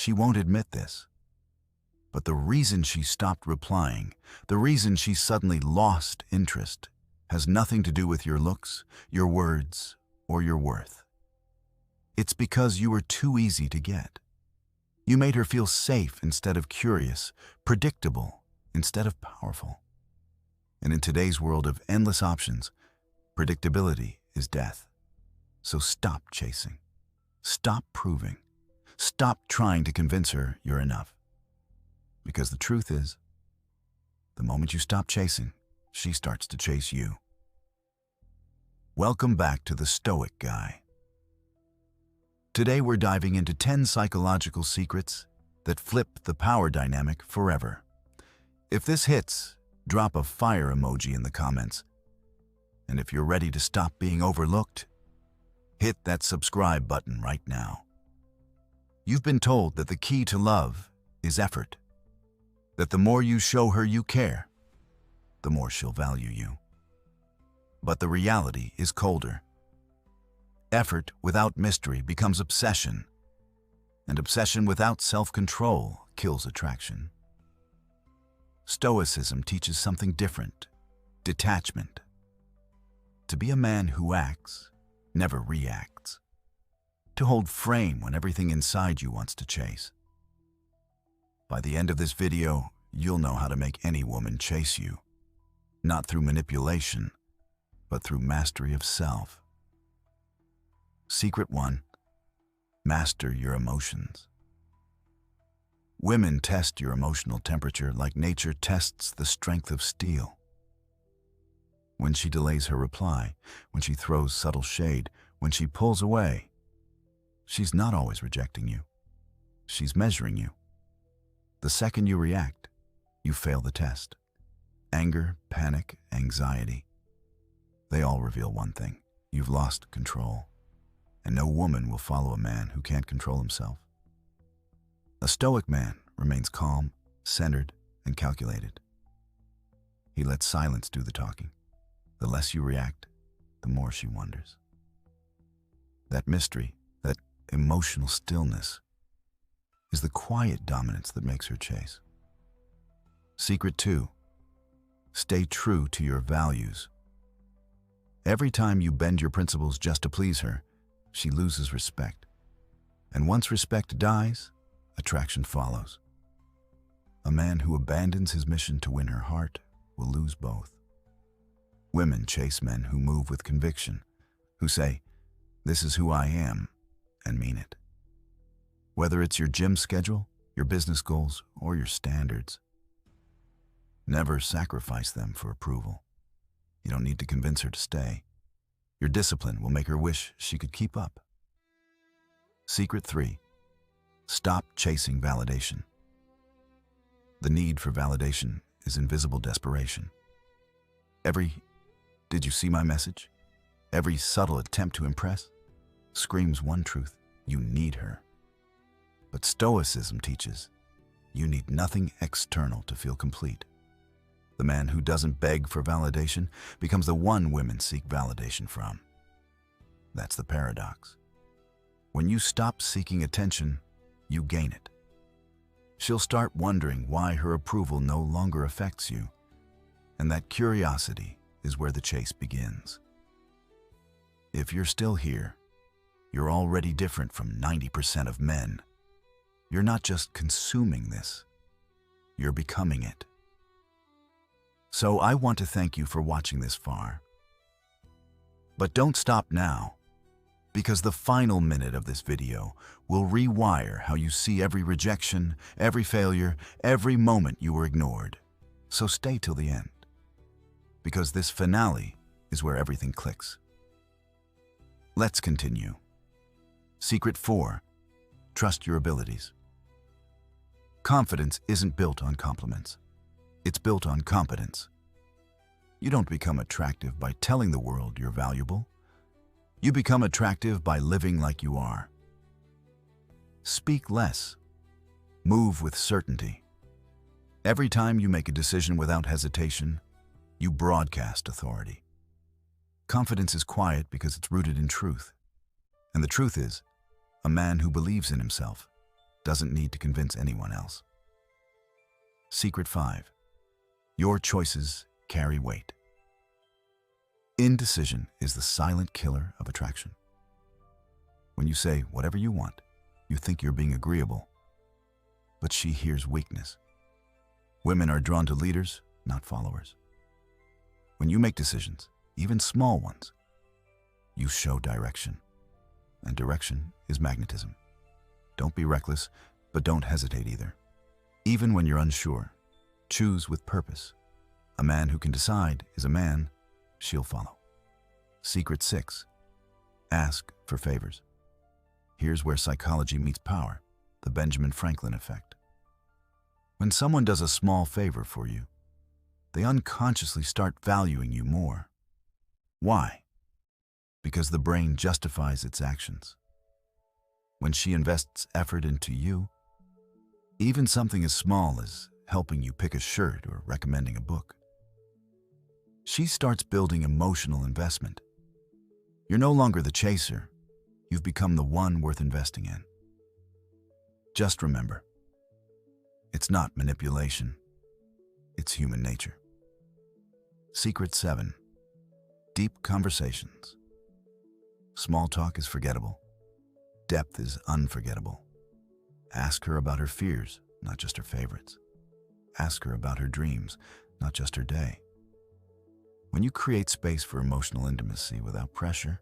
She won't admit this. But the reason she stopped replying, the reason she suddenly lost interest, has nothing to do with your looks, your words, or your worth. It's because you were too easy to get. You made her feel safe instead of curious, predictable instead of powerful. And in today's world of endless options, predictability is death. So stop chasing. Stop proving. Stop trying to convince her you're enough. Because the truth is, the moment you stop chasing, she starts to chase you. Welcome back to the Stoic Guy. Today we're diving into 10 psychological secrets that flip the power dynamic forever. If this hits, drop a fire emoji in the comments. And if you're ready to stop being overlooked, hit that subscribe button right now. You've been told that the key to love is effort. That the more you show her you care, the more she'll value you. But the reality is colder. Effort without mystery becomes obsession, and obsession without self-control kills attraction. Stoicism teaches something different: detachment. To be a man who acts, never reacts. To hold frame when everything inside you wants to chase. By the end of this video, you'll know how to make any woman chase you, not through manipulation, but through mastery of self. Secret 1. Master your emotions. Women test your emotional temperature like nature tests the strength of steel. When she delays her reply, when she throws subtle shade, when she pulls away, she's not always rejecting you. She's measuring you. The second you react, you fail the test. Anger, panic, anxiety. They all reveal one thing: you've lost control. And no woman will follow a man who can't control himself. A stoic man remains calm, centered, and calculated. He lets silence do the talking. The less you react, the more she wonders. That mystery, that emotional stillness, is the quiet dominance that makes her chase. Secret 2. Stay true to your values. Every time you bend your principles just to please her, she loses respect. And once respect dies, attraction follows. A man who abandons his mission to win her heart will lose both. Women chase men who move with conviction, who say, "This is who I am," and mean it. Whether it's your gym schedule, your business goals, or your standards. Never sacrifice them for approval. You don't need to convince her to stay. Your discipline will make her wish she could keep up. Secret 3. Stop chasing validation. The need for validation is invisible desperation. Every "did you see my message?" every subtle attempt to impress screams one truth: you need her. But Stoicism teaches you need nothing external to feel complete. The man who doesn't beg for validation becomes the one women seek validation from. That's the paradox. When you stop seeking attention, you gain it. She'll start wondering why her approval no longer affects you, and that curiosity is where the chase begins. If you're still here, you're already different from 90% of men. You're not just consuming this, you're becoming it. So I want to thank you for watching this far. But don't stop now, because the final minute of this video will rewire how you see every rejection, every failure, every moment you were ignored. So stay till the end, because this finale is where everything clicks. Let's continue. Secret 4. Trust your abilities. Confidence isn't built on compliments. It's built on competence. You don't become attractive by telling the world you're valuable. You become attractive by living like you are. Speak less. Move with certainty. Every time you make a decision without hesitation, you broadcast authority. Confidence is quiet because it's rooted in truth. And the truth is, a man who believes in himself doesn't need to convince anyone else. Secret 5. Your choices carry weight. Indecision is the silent killer of attraction. When you say whatever you want, you think you're being agreeable, but she hears weakness. Women are drawn to leaders, not followers. When you make decisions, even small ones, you show direction, and direction is magnetism. Don't be reckless, but don't hesitate either. Even when you're unsure, choose with purpose. A man who can decide is a man she'll follow. Secret 6. Ask for favors. Here's where psychology meets power, the Benjamin Franklin effect. When someone does a small favor for you, they unconsciously start valuing you more. Why? Because the brain justifies its actions. When she invests effort into you, even something as small as helping you pick a shirt or recommending a book, she starts building emotional investment. You're no longer the chaser. You've become the one worth investing in. Just remember, it's not manipulation. It's human nature. Secret 7. Deep conversations. Small talk is forgettable. Depth is unforgettable. Ask her about her fears, not just her favorites. Ask her about her dreams, not just her day. When you create space for emotional intimacy without pressure,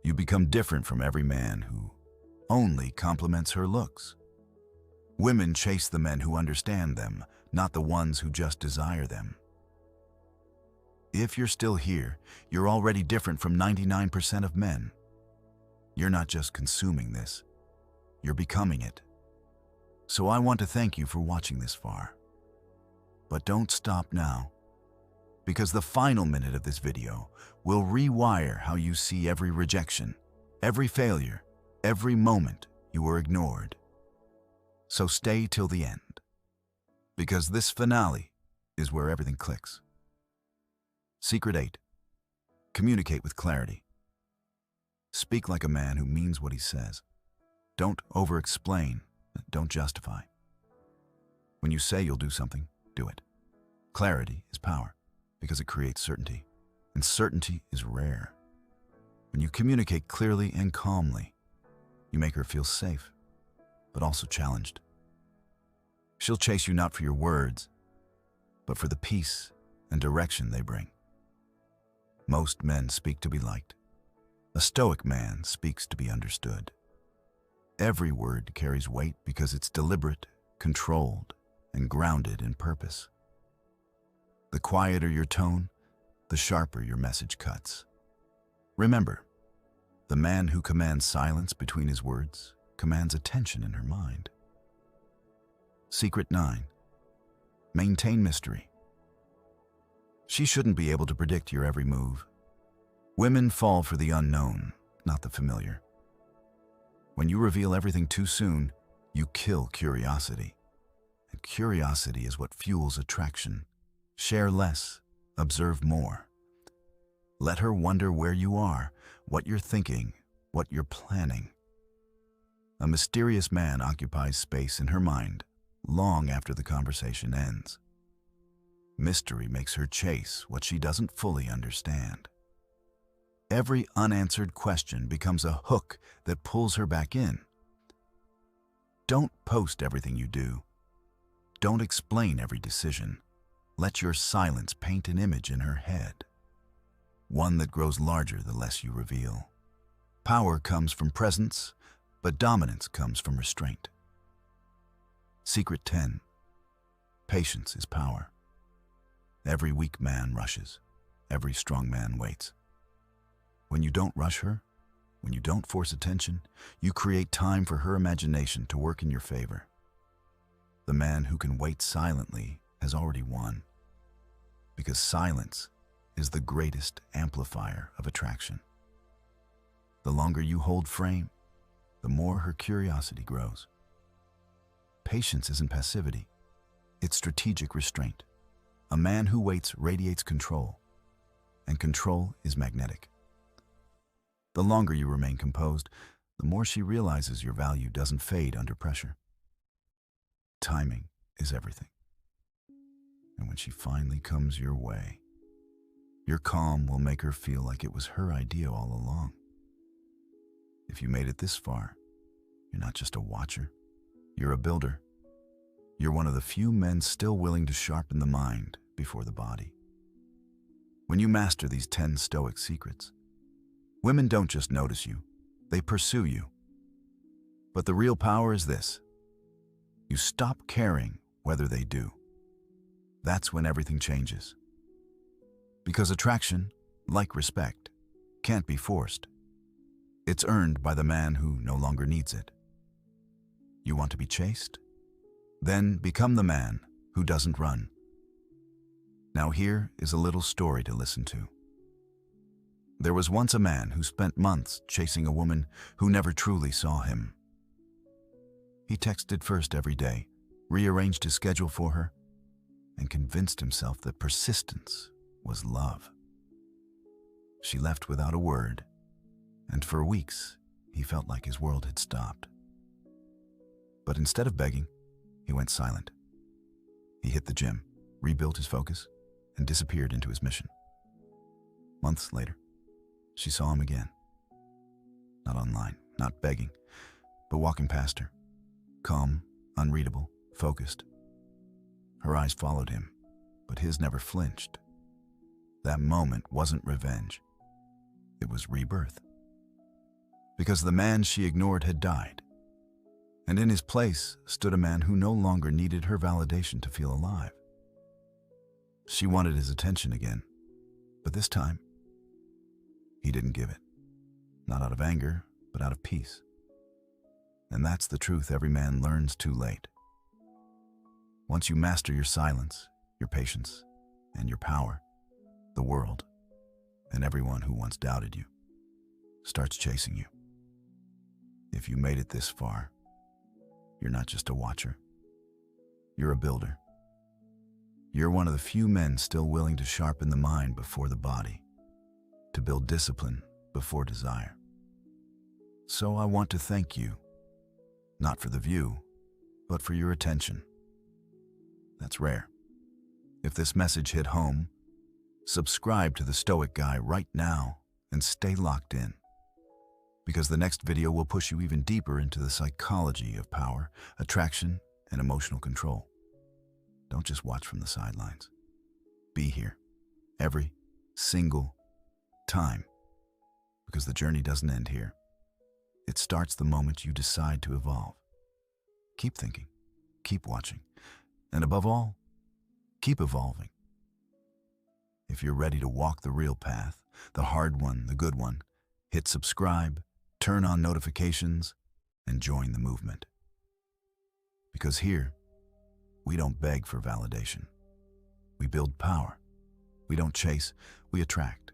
you become different from every man who only compliments her looks. Women chase the men who understand them, not the ones who just desire them. If you're still here, you're already different from 99% of men. You're not just consuming this, you're becoming it. So I want to thank you for watching this far. But don't stop now, because the final minute of this video will rewire how you see every rejection, every failure, every moment you were ignored. So stay till the end, because this finale is where everything clicks. Secret 8. Communicate with clarity. Speak like a man who means what he says. Don't over-explain, don't justify. When you say you'll do something, do it. Clarity is power, because it creates certainty, and certainty is rare. When you communicate clearly and calmly, you make her feel safe, but also challenged. She'll chase you not for your words, but for the peace and direction they bring. Most men speak to be liked. A stoic man speaks to be understood. Every word carries weight because it's deliberate, controlled, and grounded in purpose. The quieter your tone, the sharper your message cuts. Remember, the man who commands silence between his words commands attention in her mind. Secret 9. Maintain mystery. She shouldn't be able to predict your every move. Women fall for the unknown, not the familiar. When you reveal everything too soon, you kill curiosity. And curiosity is what fuels attraction. Share less, observe more. Let her wonder where you are, what you're thinking, what you're planning. A mysterious man occupies space in her mind long after the conversation ends. Mystery makes her chase what she doesn't fully understand. Every unanswered question becomes a hook that pulls her back in. Don't post everything you do. Don't explain every decision. Let your silence paint an image in her head, one that grows larger the less you reveal. Power comes from presence, but dominance comes from restraint. Secret 10. Patience is power. Every weak man rushes. Every strong man waits. When you don't rush her, when you don't force attention, you create time for her imagination to work in your favor. The man who can wait silently has already won, because silence is the greatest amplifier of attraction. The longer you hold frame, the more her curiosity grows. Patience isn't passivity, it's strategic restraint. A man who waits radiates control, and control is magnetic. The longer you remain composed, the more she realizes your value doesn't fade under pressure. timing is everything. And when she finally comes your way, your calm will make her feel like it was her idea all along. If you made it this far, you're not just a watcher, you're a builder. You're one of the few men still willing to sharpen the mind before the body. When you master these 10 Stoic secrets, women don't just notice you, they pursue you. But the real power is this: you stop caring whether they do. That's when everything changes. Because attraction, like respect, can't be forced. It's earned by the man who no longer needs it. You want to be chased? Then become the man who doesn't run. Now here is a little story to listen to. There was once a man who spent months chasing a woman who never truly saw him. He texted first every day, rearranged his schedule for her, and convinced himself that persistence was love. She left without a word, and for weeks he felt like his world had stopped. But instead of begging, he went silent. He hit the gym, rebuilt his focus, and disappeared into his mission. Months later, she saw him again. Not online, not begging, but walking past her. Calm, unreadable, focused. Her eyes followed him, but his never flinched. That moment wasn't revenge. It was rebirth. Because the man she ignored had died, and in his place stood a man who no longer needed her validation to feel alive. She wanted his attention again, but this time, he didn't give it. Not out of anger, but out of peace. And that's the truth every man learns too late. Once you master your silence, your patience, and your power, the world, and everyone who once doubted you, starts chasing you. If you made it this far, you're not just a watcher. You're a builder. You're one of the few men still willing to sharpen the mind before the body, to build discipline before desire. So I want to thank you, not for the view, but for your attention. That's rare. If this message hit home, subscribe to the Stoic Guy right now and stay locked in. Because the next video will push you even deeper into the psychology of power, attraction, and emotional control. Don't just watch from the sidelines. Be here, every single time. Because the journey doesn't end here. It starts the moment you decide to evolve. Keep thinking, keep watching, and above all, keep evolving. If you're ready to walk the real path, the hard one, the good one, hit subscribe, turn on notifications, and join the movement. Because here, we don't beg for validation. We build power. We don't chase, we attract.